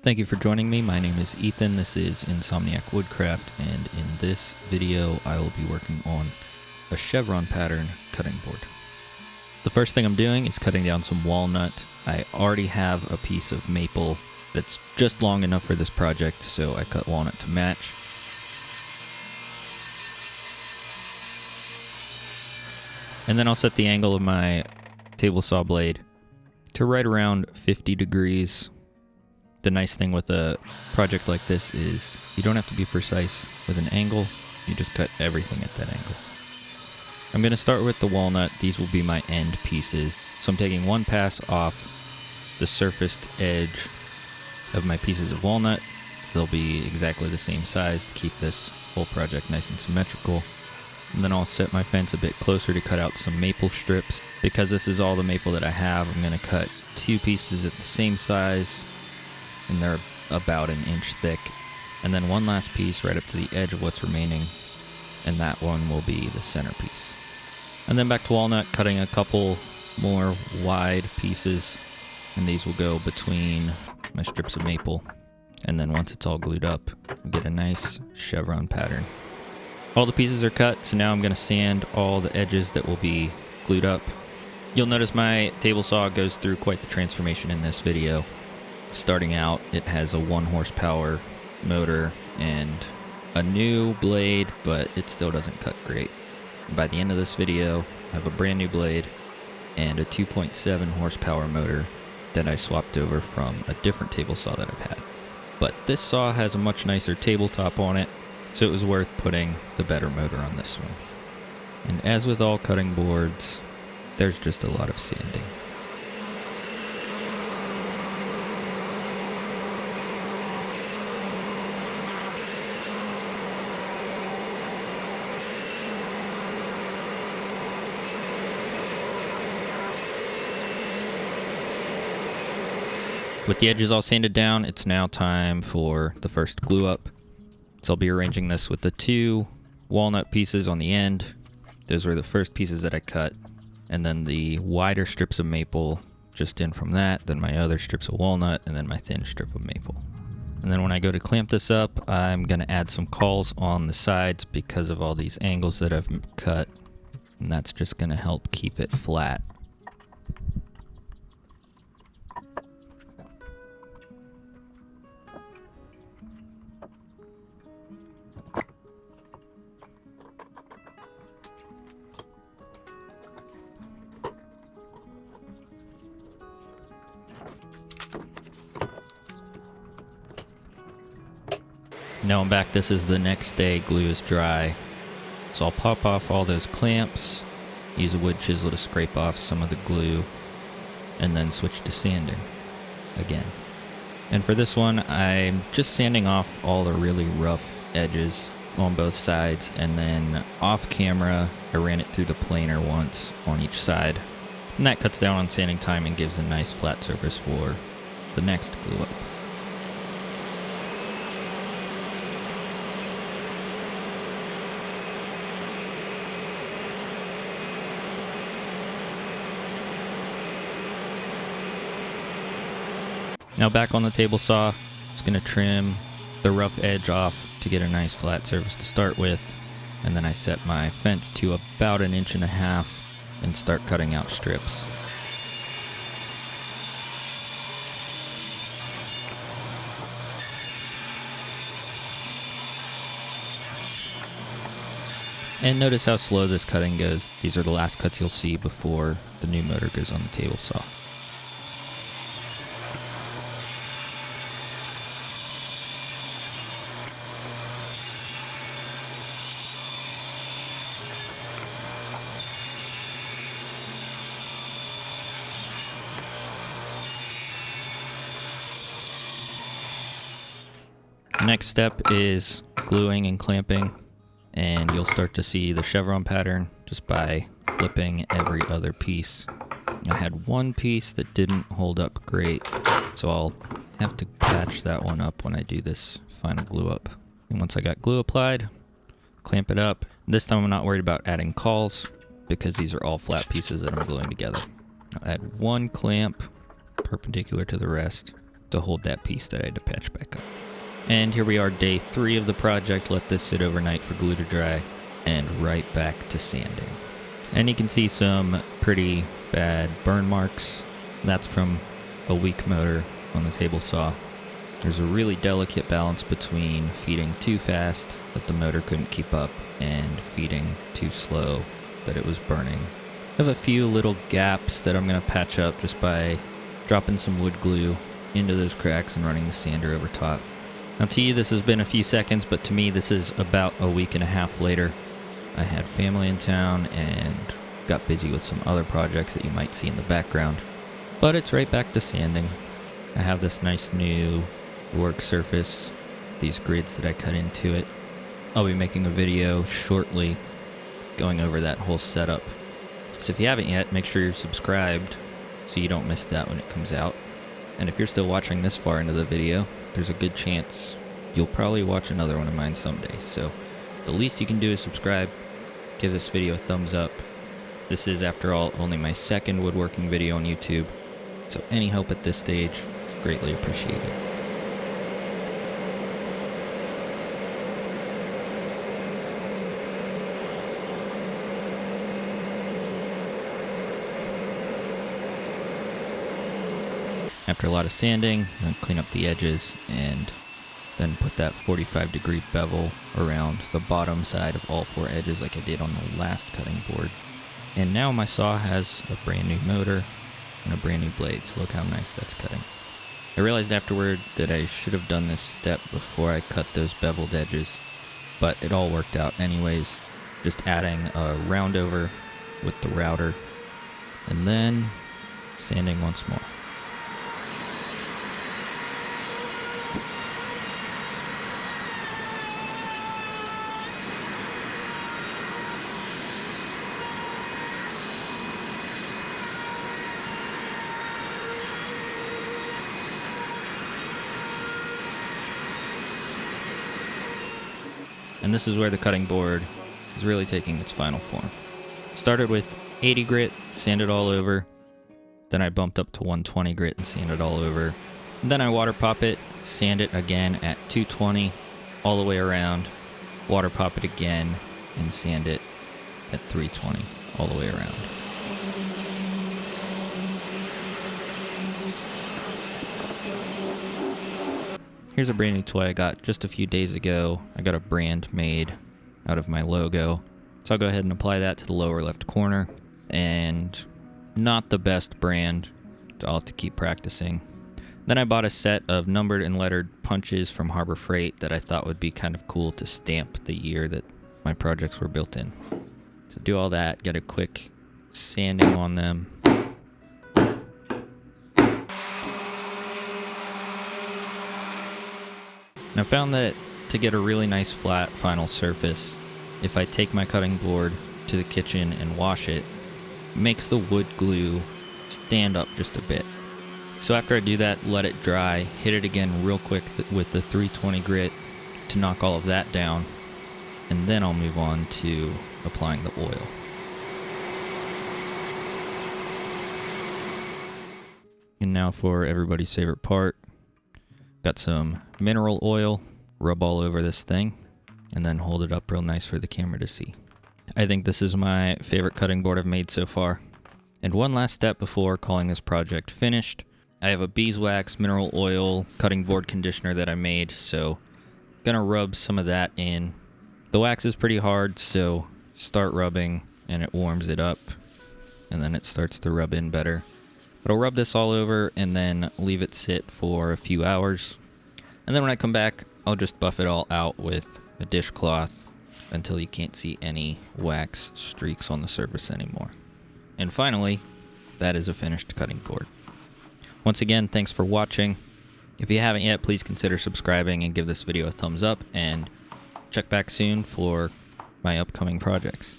Thank you for joining me. My name is Ethan. This is Insomniac Woodcraft, and in this video I will be working on a chevron pattern cutting board. The first thing I'm doing is cutting down some walnut. I already have a piece of maple that's just long enough for this project, so I cut walnut to match. And then I'll set the angle of my table saw blade to right around 50 degrees. The nice thing with a project like this is you don't have to be precise with an angle, you just cut everything at that angle. I'm going to start with the walnut. These will be my end pieces. So I'm taking one pass off the surfaced edge of my pieces of walnut. So they'll be exactly the same size to keep this whole project nice and symmetrical. And then I'll set my fence a bit closer to cut out some maple strips. Because this is all the maple that I have, I'm going to cut two pieces at the same size, and they're about an inch thick. And then one last piece right up to the edge of what's remaining, and that one will be the centerpiece. And then back to walnut, cutting a couple more wide pieces, and these will go between my strips of maple. And then once it's all glued up, we get a nice chevron pattern. All the pieces are cut, so now I'm going to sand all the edges that will be glued up. You'll notice my table saw goes through quite the transformation in this video. Starting out, it has a 1 horsepower motor and a new blade, but it still doesn't cut great. By the end of this video, I have a brand new blade and a 2.7 horsepower motor that I swapped over from a different table saw that I've had. But this saw has a much nicer tabletop on it, so it was worth putting the better motor on this one. And as with all cutting boards, there's just a lot of sanding. With the edges all sanded down, it's now time for the first glue up. So I'll be arranging this with the 2 walnut pieces on the end. Those were the first pieces that I cut. And then the wider strips of maple just in from that, then my other strips of walnut, and then my thin strip of maple. And then when I go to clamp this up, I'm going to add some cauls on the sides because of all these angles that I've cut. And that's just going to help keep it flat. Now I'm back. This is the next day. Glue is dry. So I'll pop off all those clamps, use a wood chisel to scrape off some of the glue, and then switch to sanding again. And for this one, I'm just sanding off all the really rough edges on both sides, and then off camera, I ran it through the planer once on each side. And that cuts down on sanding time and gives a nice flat surface for the next glue up. Now back on the table saw, just going to trim the rough edge off to get a nice flat surface to start with. And then I set my fence to about 1.5 inches and start cutting out strips. And notice how slow this cutting goes. These are the last cuts you'll see before the new motor goes on the table saw. The next step is gluing and clamping, and you'll start to see the chevron pattern just by flipping every other piece. I had one piece that didn't hold up great, so I'll have to patch that one up when I do this final glue up. And once I got glue applied, clamp it up. This time I'm not worried about adding cauls because these are all flat pieces that I'm gluing together. I'll add one clamp perpendicular to the rest, to hold that piece that I had to patch back up. And here we are, day 3 of the project. Let this sit overnight for glue to dry, and right back to sanding. And you can see some pretty bad burn marks. That's from a weak motor on the table saw. There's a really delicate balance between feeding too fast that the motor couldn't keep up and feeding too slow that it was burning. I have a few little gaps that I'm going to patch up just by dropping some wood glue into those cracks and running the sander over top. Now to you this has been a few seconds, but to me this is about a week and a half later. I had family in town and got busy with some other projects that you might see in the background. But it's right back to sanding. I have this nice new work surface, these grids that I cut into it. I'll be making a video shortly going over that whole setup. So if you haven't yet, make sure you're subscribed so you don't miss that when it comes out. And if you're still watching this far into the video, there's a good chance you'll probably watch another one of mine someday. So the least you can do is subscribe, give this video a thumbs up. This is, after all, only my second woodworking video on YouTube, so any help at this stage is greatly appreciated. After a lot of sanding, I'll clean up the edges and then put that 45-degree bevel around the bottom side of all 4 edges like I did on the last cutting board. And now my saw has a brand new motor and a brand new blade, so look how nice that's cutting. I realized afterward that I should have done this step before I cut those beveled edges, but it all worked out anyways. Just adding a round over with the router and then sanding once more. And this is where the cutting board is really taking its final form. Started with 80 grit, sanded all over. Then I bumped up to 120 grit and sanded all over. And then I water pop it, sand it again at 220 all the way around, water pop it again, and sand it at 320 all the way around. Here's a brand new toy I got just a few days ago. I got a brand made out of my logo. So I'll go ahead and apply that to the lower left corner. And not the best brand, so I'll have to keep practicing. Then I bought a set of numbered and lettered punches from Harbor Freight that I thought would be kind of cool to stamp the year that my projects were built in. So do all that, get a quick sanding on them. And I found that to get a really nice flat final surface, if I take my cutting board to the kitchen and wash it, it makes the wood glue stand up just a bit. So after I do that, let it dry, hit it again real quick with the 320 grit to knock all of that down, and then I'll move on to applying the oil. And now for everybody's favorite part. Got some mineral oil, rub all over this thing, and then hold it up real nice for the camera to see. I think this is my favorite cutting board I've made so far. And one last step before calling this project finished. I have a beeswax mineral oil cutting board conditioner that I made, so I'm gonna rub some of that in. The wax is pretty hard, so start rubbing and it warms it up, and then it starts to rub in better. But I'll rub this all over and then leave it sit for a few hours. And then when I come back, I'll just buff it all out with a dishcloth until you can't see any wax streaks on the surface anymore. And finally, that is a finished cutting board. Once again, thanks for watching. If you haven't yet, please consider subscribing and give this video a thumbs up, and check back soon for my upcoming projects.